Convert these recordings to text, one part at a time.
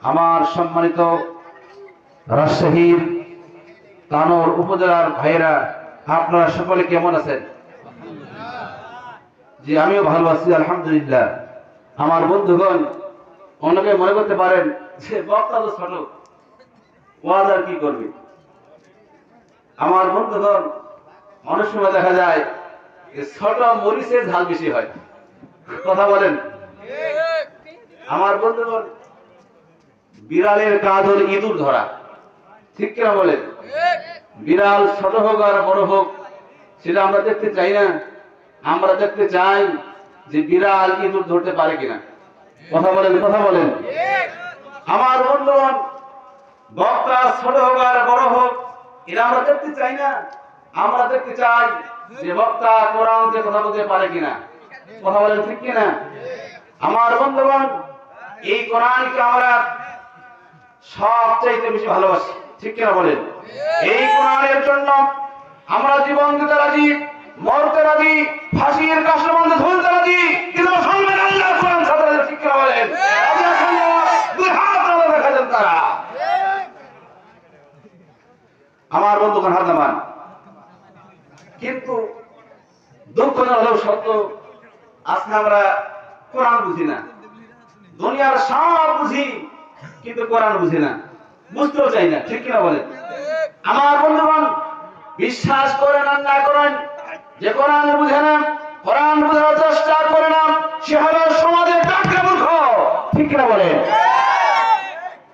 আমার সম্মানিত রাজশাহীর তানোর উপজেলার ভাইরা, আপনারা সকলে কেমন আছেন? জি, আমিও ভালো আছি আলহামদুলিল্লাহ। আমার বন্ধুগণ, অনেকে মনে করতে পারেন যে বক্তা তো ছোট, ওয়াজ আর কি করবে। আমার বন্ধুগণ, অনেক সময় দেখা যায় যে ছোট মরিচের ঝাল বেশি হয়। কথা বলেন। আমার বন্ধুগণ, বিড়ালের কাজ হল ইঁদুর ধরা, ঠিক কিনা বলেন? বিড়াল ছোট হোক আর বড় হোক, সেটা আমরা দেখতে চাই না। আমরা দেখতে চাই যে বিড়াল ইঁদুর ধরতে পারে কিনা। কথা বলেন, কথা বলেন। আমার বন্ধুগণ, বক্তা ছোট হোক আর বড় হোক, এটা আমরা দেখতে চাই না। আমরা দেখতে চাই যে বক্তা কোরআন দিয়ে কথা বলতে পারে কিনা। কথা বলেন, ঠিক কিনা? আমার বন্ধুগণ, এই কোরআনকে আমরা সবচাইতে বেশি ভালোবাসি, ঠিক কিনা বলেন? এই কোরআনের জন্য আমরা জীবন দিতে রাজি, মরতে রাজি, ফাঁসির কাষ্ঠবন্ধে ঝুলতে রাজি, কিন্তু সঙ্গে আল্লাহর কোরআন ছাড়া, ঠিক কিনা বলেন? দুই হাত দেখা যান তারা। আমার বন্ধুগণ, হাত নামান। কিন্তু দুঃখ হলেও সত্য, আজকে আমরা কোরআন বুঝি না। দুনিয়ার সব বুঝি, কিন্তু কোরআন বুঝি না, বুঝতেও চাই না, ঠিক কিনা বলেন? আমার বন্ধুগণ, বিশ্বাস করেন আর না করেন, যে কোরআন বুঝে না, কোরআন বোঝার চেষ্টা করে না, সে হলো সমাজের ডাক্তার মূর্খ, ঠিক কিনা বলেন?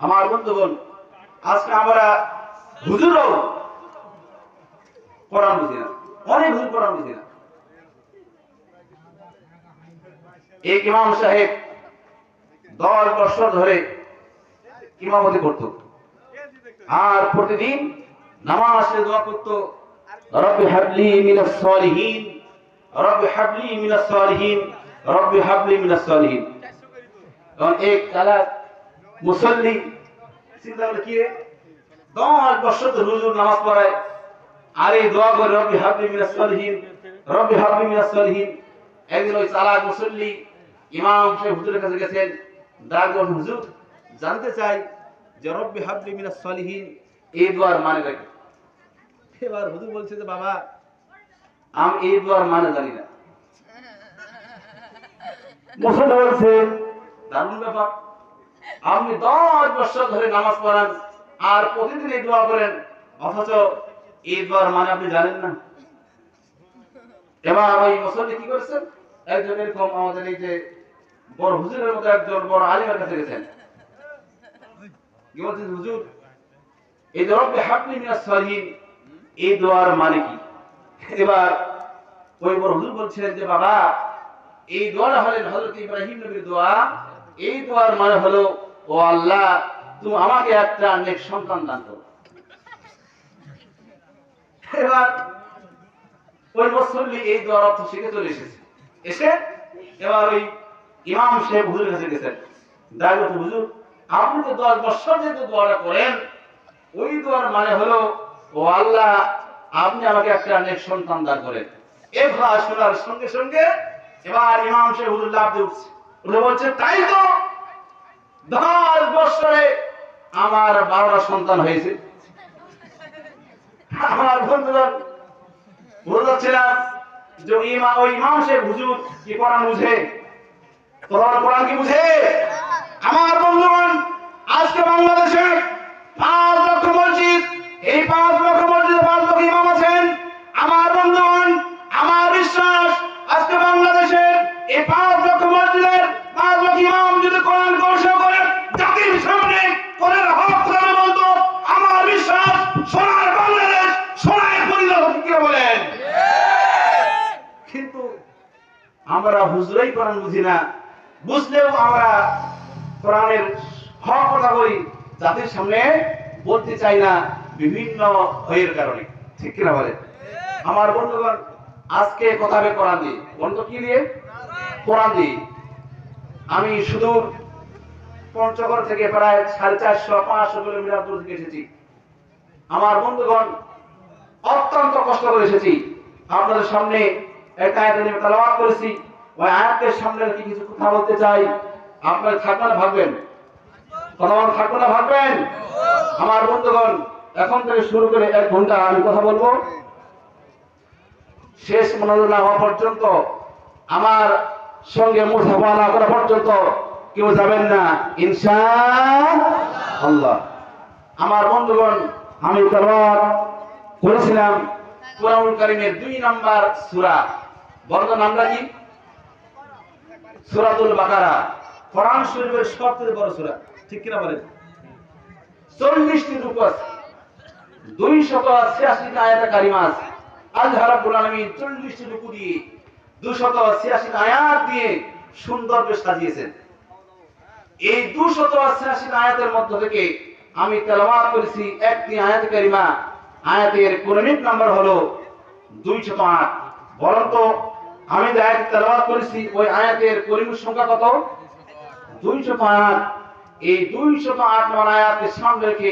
আমার বন্ধুগণ, আজকে আমরা হুজুরও কোরআন বুঝি না, অনেক হুজুর কোরআন বুঝি না। এই ইমাম সাহেব 10 বছর ধরে ইমামতি করত, আর প্রতিদিন নামাজে দোয়া করত, রব্বি হাবলি মিনাস সালিহিন, রব্বি হাবলি মিনাস সালিহিন, রব্বি হাবলি মিনাস সালিহিন। কারণ এক তালা মুসল্লি চিন্তা করে কি রে, 10 বছর ধরে হুজুর নামাজ পড়ায়, আর এই দোয়া করে রব্বি হাবলি মিনাস সালিহিন, রব্বি হাবলি মিনাস সালিহিন। একদিন ওই চালাক মুসল্লি ইমাম সাহেব হুজুরের কাছে গেছেন, ডাকবেন, হুজুর জানতে চাই যে রব্বি হাবলি মিনাস সালিহিন এই দোয়ার মানে কি? এবার হুজুর বলছে যে বাবা, আমি এই দোয়ার মানে জানি না। মুসল্লি বলছে, দারুণ ব্যাপার, আপনি 10 বছর ধরে নামাজ পড়ান আর প্রতিদিন এই দোয়া করেন, অথচ এই দোয়ার মানে আপনি জানেন না। এবার ওই মুসল্লি কি করেছেন, একজন এরকম আমাদের এই যে বড় হুজুরের মতো একজন বড় আলিমের কাছে গেছেন, কি বলছেন, হুজুর এই যে রব্বি হাবলি মিনাস সালিহিন এই দোয়ার মানে কি? এবার ওই বড় হুজুর বলছিলেন যে বাবা, এই দোয়াটা হলেন হযরত ইব্রাহিম নবীর দোয়া। এই দোয়ার মানে হলো, ও আল্লাহ, তুমি আমাকে একটা নেক সন্তান দান করো। এবার ওই মুসল্লি এই দোয়ার অর্থ শিখে চলে এসেছে। এসে এবার ওই ইমাম সাহেব হুজুরের কাছে গেছেন, ডাকবেন, হুজুর আপনি তো 10 বছর যেহেতু দোয়াটা করেন, ওই দোয়ার মানে হলো, ও আল্লাহ, আপনি আমাকে একটা নেক সন্তান দান করেন। এবার শোনার সঙ্গে সঙ্গে এবার ইমাম সাহেব হুজুর লাফ দিয়ে উঠছে, উনি বলছে, তাই তো 10 বছরে আমার 12টা সন্তান হয়েছে। আমার বন্ধুগণ, বুঝাচ্ছিলাম যে ওই ইমাম সাহেব হুজুর কি কোরআন বুঝে? কোরআন কি বুঝে? আমার বন্ধুগণ, আজকে বাংলাদেশে 5 লক্ষ মসজিদ, এই 5 লক্ষ মসজিদে 5 লক্ষ ইমাম আছেন। আমার বন্ধুগণ, আমার বিশ্বাস আজকে বাংলাদেশের এই 5 লক্ষ মসজিদের 5 লক্ষ ইমাম যদি কোরআন ঘোষণা করে জাতির সামনে কোরআনের হক কোরআন বলতো, আমার বিশ্বাস সোনার বাংলাদেশ সোনায় পরিণত হবে, কি বলেন? কিন্তু আমরা হুজুরাই কোরআন বুঝি না, বুঝলেও আমরা কোরআনের হক কথা বলি, জাতির সামনে বলতে চাই না, বিভিন্ন ভয়ের কারণে, ঠিক কিনা বলে? আমার বন্ধুগণ, আজকে কথা হবে কোরআন দিয়ে। বন্ধু কি দিয়ে? কোরআন দিয়ে। আমি সুদূর পঞ্চগড় থেকে প্রায় 450-500 কিলোমিটার দূর থেকে এসেছি। আমার বন্ধুগণ, অত্যন্ত কষ্ট করে এসেছি। আপনাদের সামনে একটা আয়াত আমি তেলাওয়াত করেছি, ওই আয়াতের সামনে কিছু কথা বলতে চাই, আপনারা থাকবেন, ভাববেন। কথা বলা থাকবে না, ভাববেন? আমার বন্ধুগণ, এখন থেকে শুরু করে 1 ঘন্টা আমি কথা বলবো, শেষ মনোযোগ না হওয়া পর্যন্ত, আমার সঙ্গে মুসাফা না করা পর্যন্ত কেউ যাবেন না ইনশাআল্লাহ। আমার বন্ধুগণ, আমি তেলাওয়াত করেছিলাম কোরআনুল কারীমের 2 নম্বর সূরা। বলতো নামটা কি? সূরাতুল বাকারা। কোরআন শরীফের সবচেয়ে বড় সূরা, ঠিক কিনা বলেন? 40টি রূপ আছে, 286 আয়াতে কারিমা আছে। আল্লাহ রাব্বুল আলামিন 40টি রূপ দিয়ে 286 আয়াত দিয়ে সুন্দর করে সাজিয়েছেন। এই 286 আয়াতের মধ্য থেকে আমি তেলাওয়াত করেছি একটি আয়াতে কারিমা। আয়াতের কোরআনিক নাম্বার হলো 208। বলেন তো, আমি যে আয়াত তেলাওয়াত করেছি ওই আয়াতের কোরআনিক সংখ্যা কত? 208। এই 208 নম্বর আয়াতের সামনে রেখে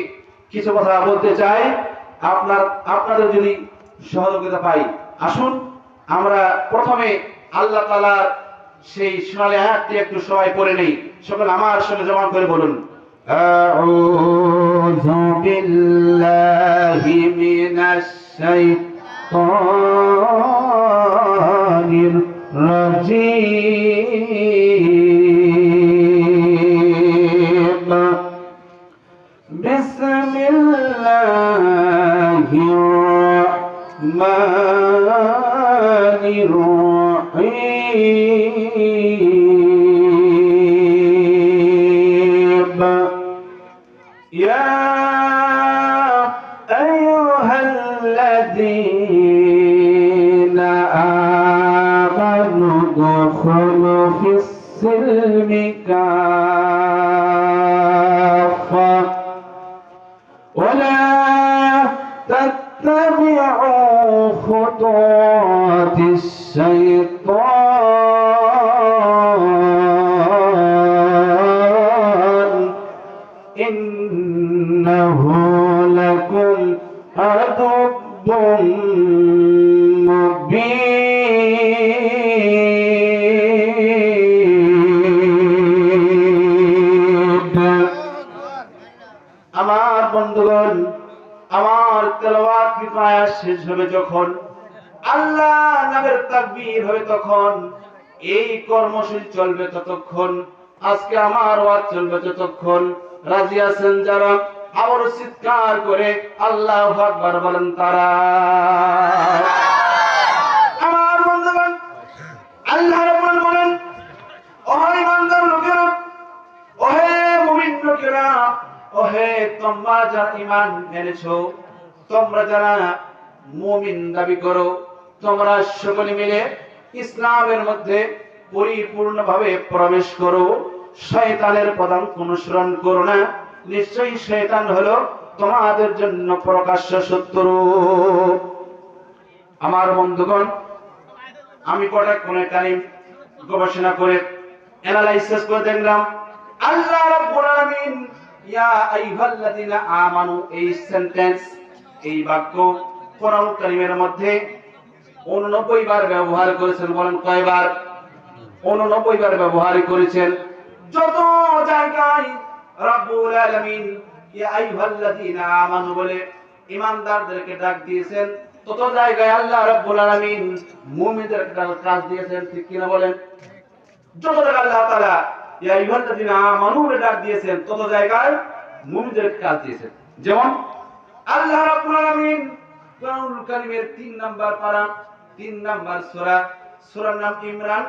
কিছু কথা বলতে চাই, আপনাদের যদি সহযোগিতা পাই। আসুন আমরা প্রথমে আল্লাহ তাআলার সেই সোনালী আয়াতটি একটু সবাই পড়ে নেই। সকলে আমার সঙ্গে জবান করে বলুন, আউযু বিল্লাহি মিনাশ শাইতানির রাজীম, বিসমিল্লাহির রহমানির রহিম। ইয়া আইয়ুহাল্লাযীনা আমানু দুখুলু ফিস-সিলমি কাফা ওয়া লা تتبعوا خطوات الشيطان إنه لكم عدو مبين। আমার বন্ধুগণ, আমার তেলাওয়াত কি আয়াত শেষ হবে যখন, আল্লাহ নামের তাকবীর হবে তখন, এই কর্মসূচি চলবে ততক্ষণ, আজকে আমার ওয়াজ চলবে ততক্ষণ। রাজি আছেন যারা? আবার চিৎকার করে আল্লাহু আকবার বলেন তারা। আমার বন্ধুগণ, আল্লাহ রাব্বুল বলেন, ওহে ইমানদার লোকেরা, ওহে মুমিন লোকেরা, ওহে তোমরা যারা ঈমান এনেছো, তোমরা যারা মুমিন দাবি করো, তোমরা সকলে মিলে ইসলামের মধ্যে পরিপূর্ণভাবে প্রবেশ করো। শয়তানের পদাঙ্ক অনুসরণ করো না, নিশ্চয়ই শয়তান হলো তোমাদের জন্য প্রকাশ্য শত্রু। আমার বন্ধুগণ, আমি কটা কোন কারিম গবেষণা করে অ্যানালাইসিস করে দেখলাম, আল্লাহ রাব্বুল আলামিন ইয়া আইয়ুহাল্লাযীনা আমানু, এই সেন্টেন্স, এই বাক্য কোরআন কারীমের মধ্যে 89 বার ব্যবহার করেছেন। বলেন কয়বার? 89 বার ব্যবহার করেছেন। যত জায়গায় রাব্বুল আলামিন ইয়া আইয়ুহাল্লাযীনা আমানু বলে ঈমানদারদেরকে ডাক দিয়েছেন, তত জায়গায় আল্লাহ রাব্বুল আলামিন মুমিনদেরকে ডাক দিয়েছেন, ঠিক কিনা বলেন? যত জায়গায় আল্লাহ তাআলা ইয়া আইয়ুহাল্লাযীনা আমানু বলে ডাক দিয়েছেন, তত জায়গায় মুমিনদেরকে ডাক দিয়েছেন। যেমন আল্লাহ রাব্বুল আলামিন কোরআনুল কারীমের 3 নাম্বার পারা, 3 নাম্বার সূরা, সূরার নাম ইমরান,